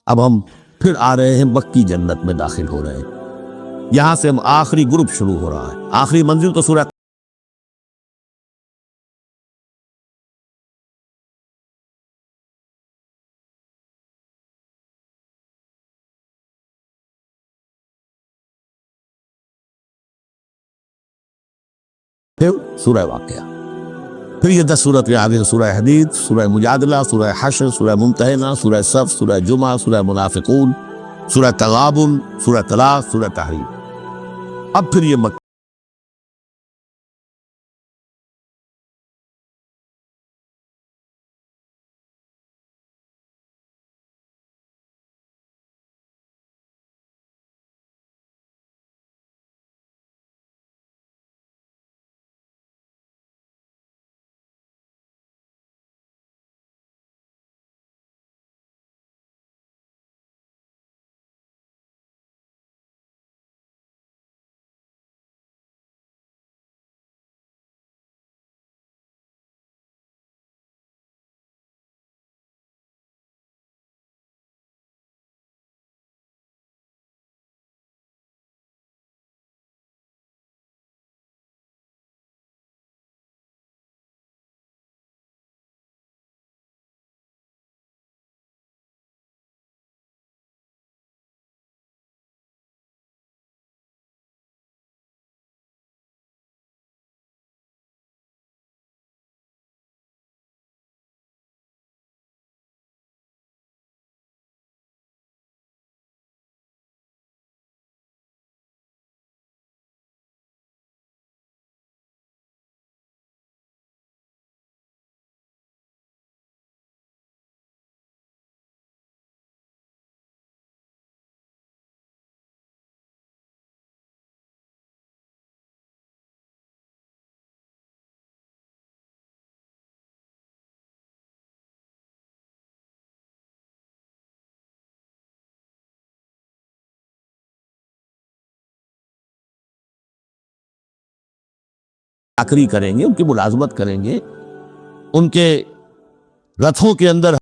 अब हम फिर आ रहे हैं मक्की जन्नत में दाखिल हो रहे हैं। यहां से हम आखिरी ग्रुप शुरू हो रहा है। आखिरी मंजिल तो सूरह फिर सूरह वाक़िया, फिर ये 10 सूरत के आगे सूरह हदीद, सूरह मुजादला, सूरह हश्र, सूरह मुमतहिना, सूरह सफ, सूरह जुमा, सूरह मुनाफिकून, सूरह तगाबुन, सूरह तलाक, सूरह तहरीम। अब फिर ये आखिरी करेंगे, उनकी मुलाजमत करेंगे, उनके रथों के अंदर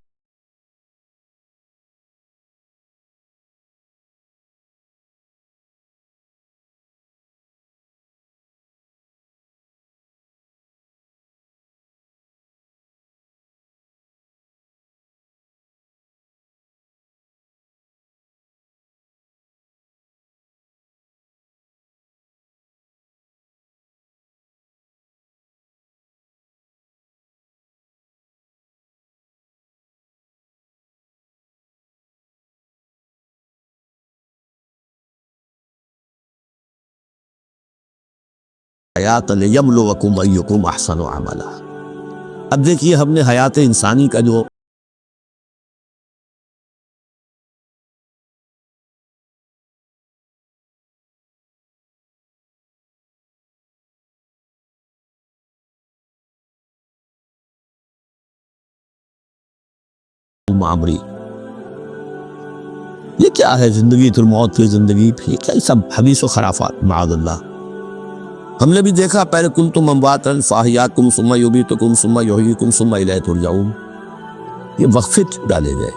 हयात लियब्लुवकुम अय्युकुम अहसनु अमला। अब देखिए हमने हयात इंसानी का जो मामरी, ये क्या है जिंदगी फिर मौत की जिंदगी, फिर क्या सब हदीस व खराफात माअल्लाह। हमने भी देखा पहले कुल तुम अमवातन फाहियाकुम सुम्मा युबीतुकुम सुम्मा युहयीकुम सुम्मा इलैहि तुरजाऊन, ये वक्फे डाले गए।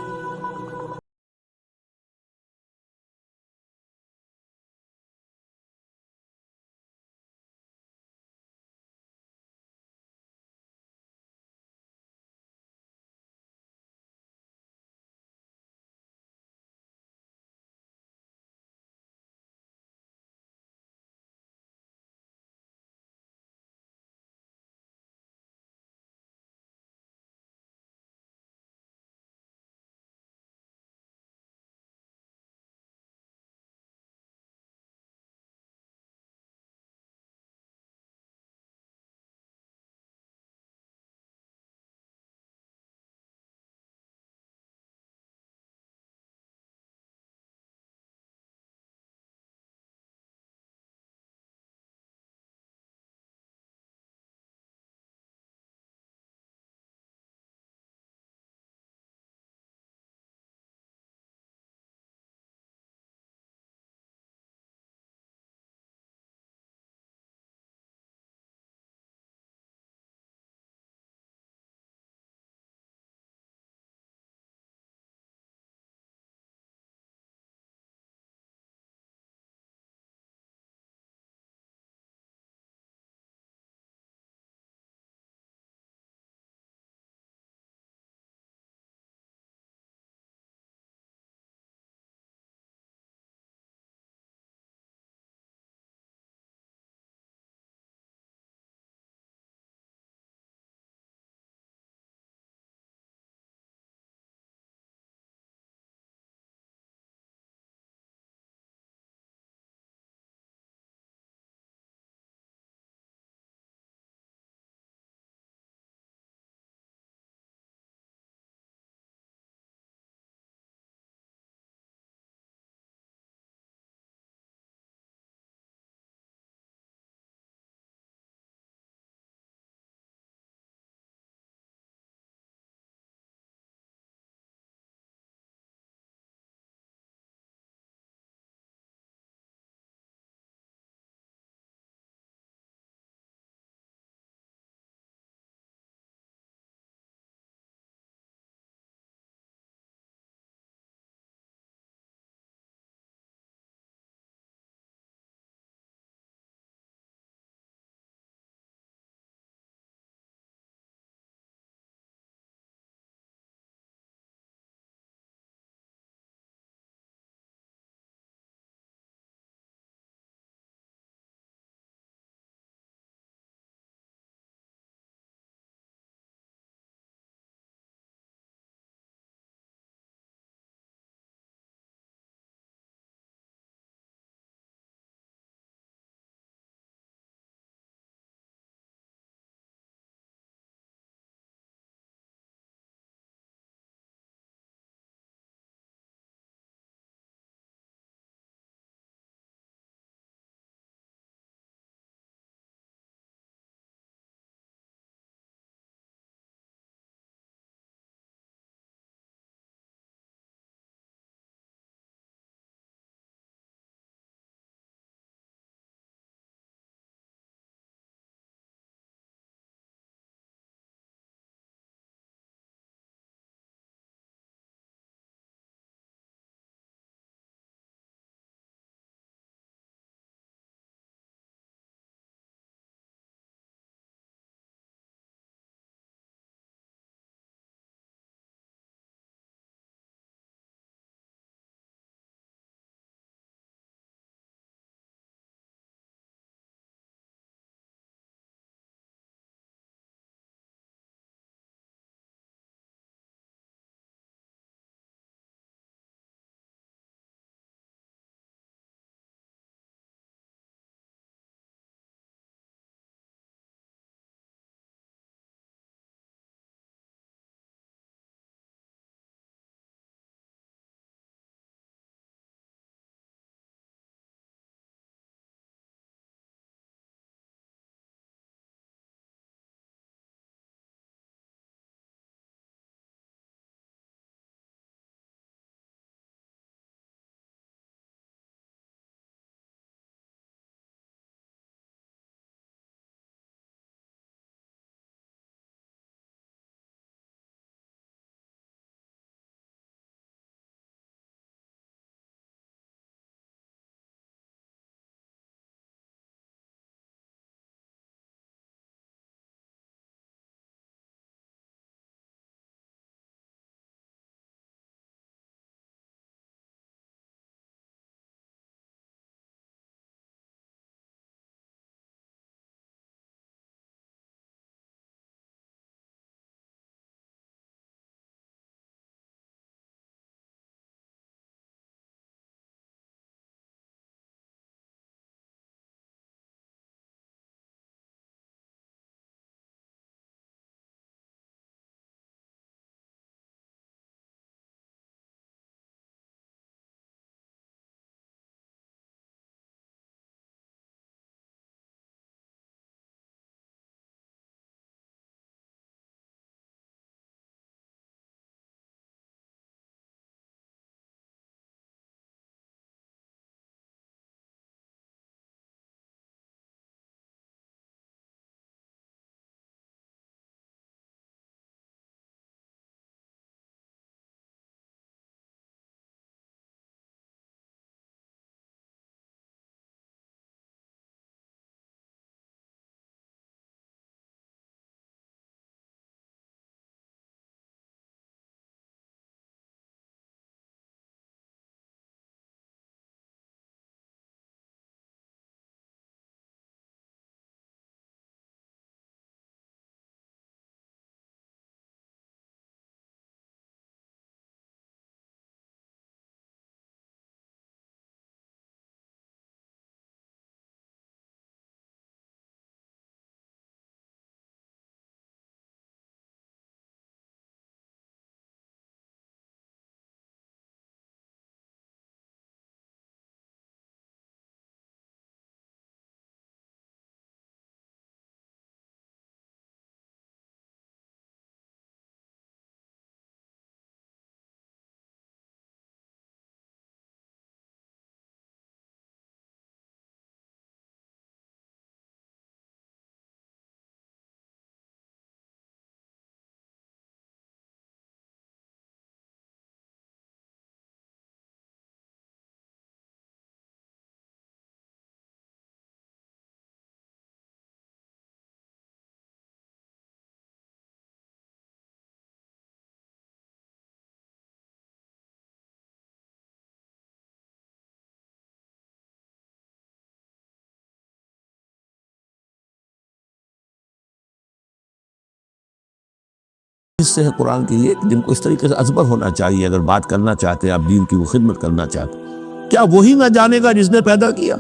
इससे है कुरान की ये कि जिनको इस तरीके से अजबर होना चाहिए, अगर बात करना चाहते हैं आप दीन की, वो खिदमत करना चाहते हैं, क्या वही ना जानेगा जिसने पैदा किया?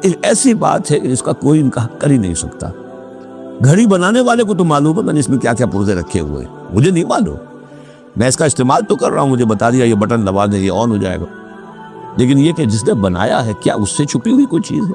एक ऐसी बात है जिसका कोई इनकार कर ही नहीं सकता। घड़ी बनाने वाले को तो मालूम है मैंने इसमें क्या क्या पुर्जे रखे हुए हैं, मुझे नहीं मालूम। मैं इसका इस्तेमाल तो कर रहा हूं, मुझे बता दिया ये बटन दबा दे ये ऑन हो जाएगा, लेकिन ये कि जिसने बनाया है क्या उससे छुपी हुई कोई चीज है?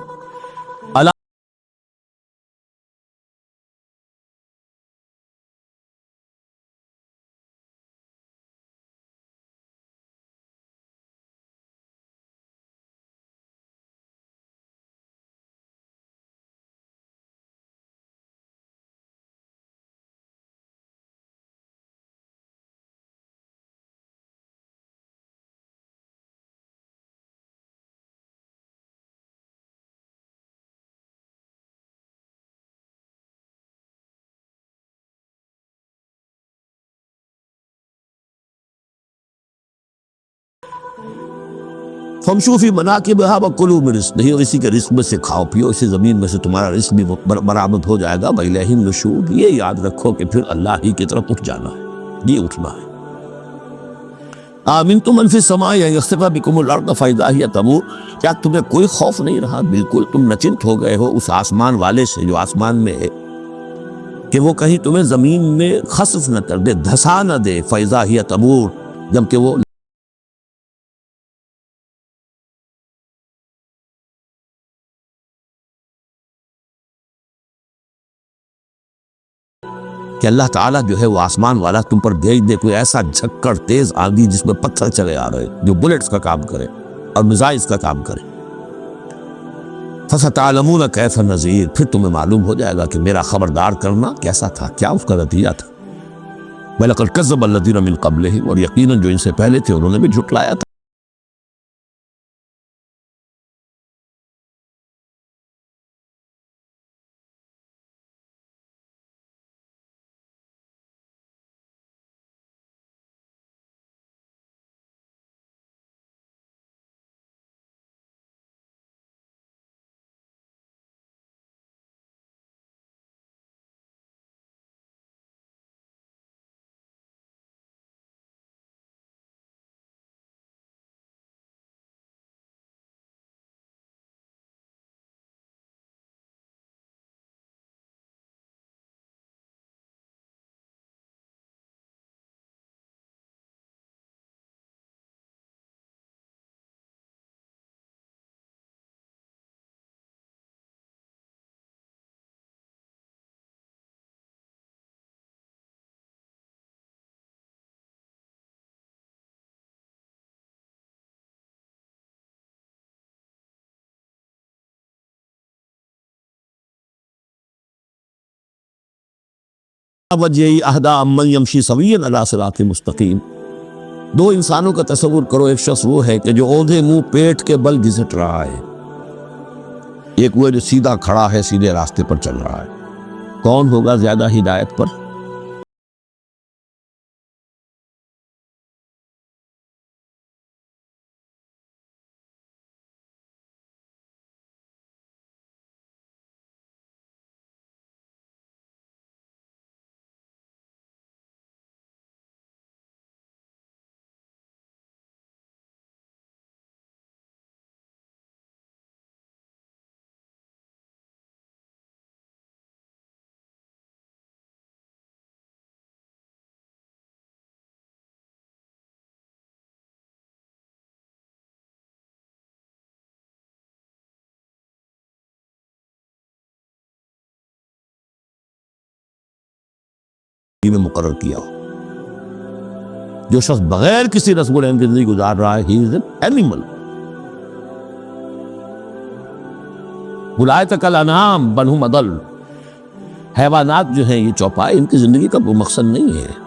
फमशूफी बना के बहाबकुलू में रिस्क नहीं, और इसी के रिस्क में से खाओ पियो, इसी ज़मीन में से तुम्हारा रिस्क भी बरामद हो जाएगा। वइलैहिन नुशूर, ये याद रखो कि फिर अल्लाह ही की तरफ उठ जाना है, ये उठना है। आमिन तुम मनफिस समा यख्सिफा बिकुमुल अर्द फइज़ा हिय तमूर, क्या तुम्हें कोई खौफ नहीं रहा? बिल्कुल तुम नचिंत हो गए हो उस आसमान वाले से जो आसमान में है, कि वो कहीं तुम्हें ज़मीन में खसफ न कर दे, धसा न दे। फइज़ा हिय तमूर, जबकि वो कि अल्लाह ताला जो है वो आसमान वाला तुम पर भेज दे कोई ऐसा झक्कड़ तेज आंधी जिसमें पत्थर चले आ रहे, जो बुलेट्स का काम करे और मिसाइल्स का काम करे। फसतअलमून कैफ नज़ीर, फिर तुम्हें मालूम हो जाएगा कि मेरा खबरदार करना कैसा था, क्या उसका नतीजा था। वलक़द कज़्ज़ब अल्लज़ीना मिन क़ब्लिहिम, और यकीनन जो इनसे पहले थे उन्होंने भी झुटलाया था। वजही अहदा अम्मन यमशी सविय्यन अला सिरातिन मुस्तकीम, दो इंसानों का तस्वुर करो, एक शख्स वो है कि जो औंधे मुंह पेट के बल घिसट रहा है, एक वो जो सीधा खड़ा है, सीधे रास्ते पर चल रहा है। कौन होगा ज्यादा हिदायत पर? में मुकर्रर किया हो। जो शख्स बगैर किसी रस्म की जिंदगी गुजार रहा है, ही इज एन एनिमल। बुलाए कल अनाम बनहुम अदल, हैवानात जो हैं ये चौपाए, इनकी जिंदगी का वो मकसद नहीं है।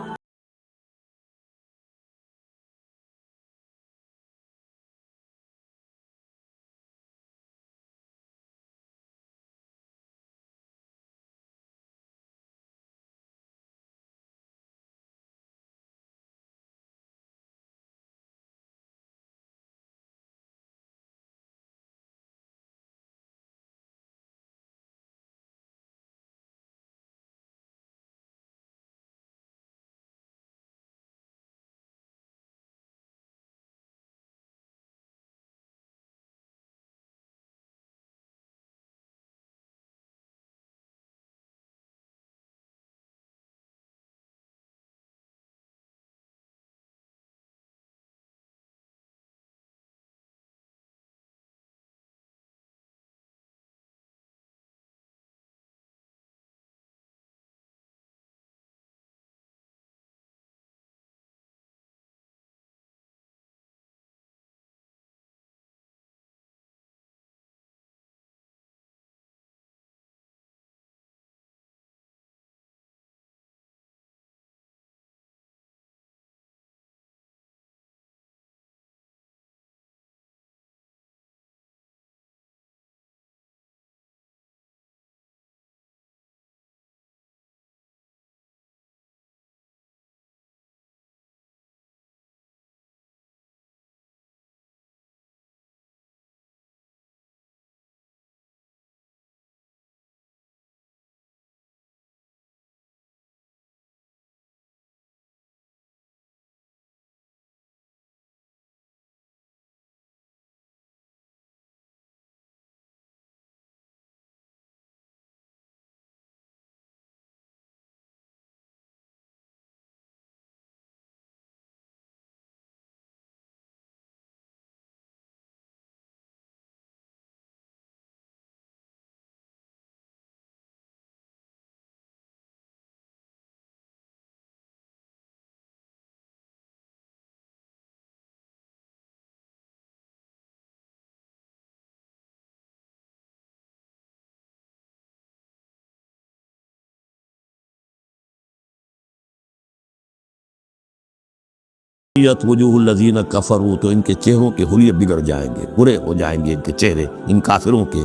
वजूहुल्लज़ीना कफ़रू, तो इनके चेहरों के हुलिये बिगड़ जाएंगे, बुरे हो जाएंगे इनके चेहरे, इन काफिरों के।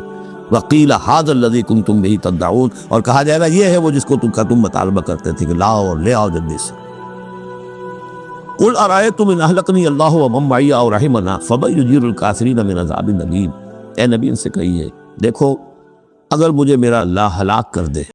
वक़ील हाज़ल्लज़ी कुंतुम बिही तद्दऊन, और कहा जाएगा ये है वो जिसको तुम मुतालबा करते थे कि लाओ और ले आओ जल्दी से। कुल अरायतुम इन अहलकनी अल्लाहु व मम मइया औ रहिमना फमन युजीरुल काफ़िरीन मिन अज़ाबिन अलीम। ए नबी इनसे कहिए, देखो अगर मुझे मेरा अल्लाह हलाक कर दे,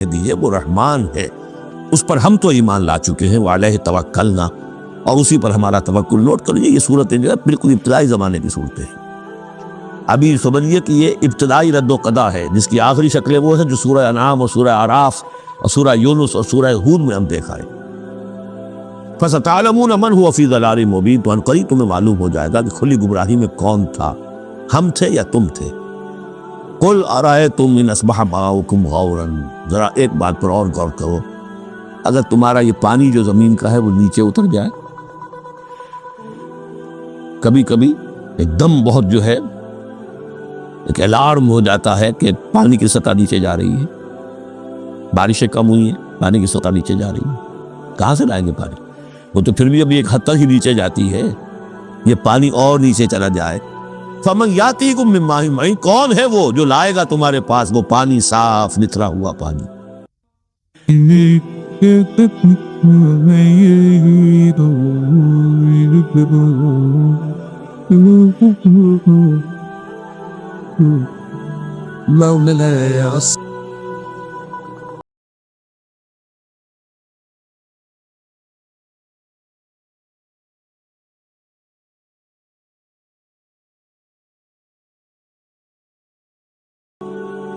दिए वो रहमान है, उस पर हम तो ईमान ला चुके हैं, वालैहि तवक्कलना, और उसी पर हमारा तवक्कुल। नोट करिए ये सूरतें जो है बिल्कुल इब्तदाई ज़माने की सूरतें हैं। अभी समझिए कि ये इब्तदाई रद्द कदा है, जिसकी आखिरी शक्लें वो हैं जो सूरह अनाम और सूरह आराफ और सूरह यूनुस और सूरह हूद में हम देखा है। फसतअलमून मन हुवा फी ज़लालिम मुबीन, तो अनकरीब तुम्हें मालूम हो जाएगा कि खुली गुमराही में कौन था, हम थे या तुम थे। कुल अरायतुम इन अस्बह माउकुम गौरन, जरा एक बात पर और गौर करो, अगर तुम्हारा ये पानी जो जमीन का है वो नीचे उतर जाए, कभी कभी एकदम बहुत जो है एक अलार्म हो जाता है कि पानी की सतह नीचे जा रही है, बारिशें कम हुई हैं, पानी की सतह नीचे जा रही है, कहाँ से लाएंगे पानी? वो तो फिर भी अभी एक हद तक ही नीचे जाती है, ये पानी और नीचे चला जाए। फमन यातीकुम मिन माइन मईन, कौन है वो जो लाएगा तुम्हारे पास वो पानी, साफ निथरा हुआ पानी। مولاي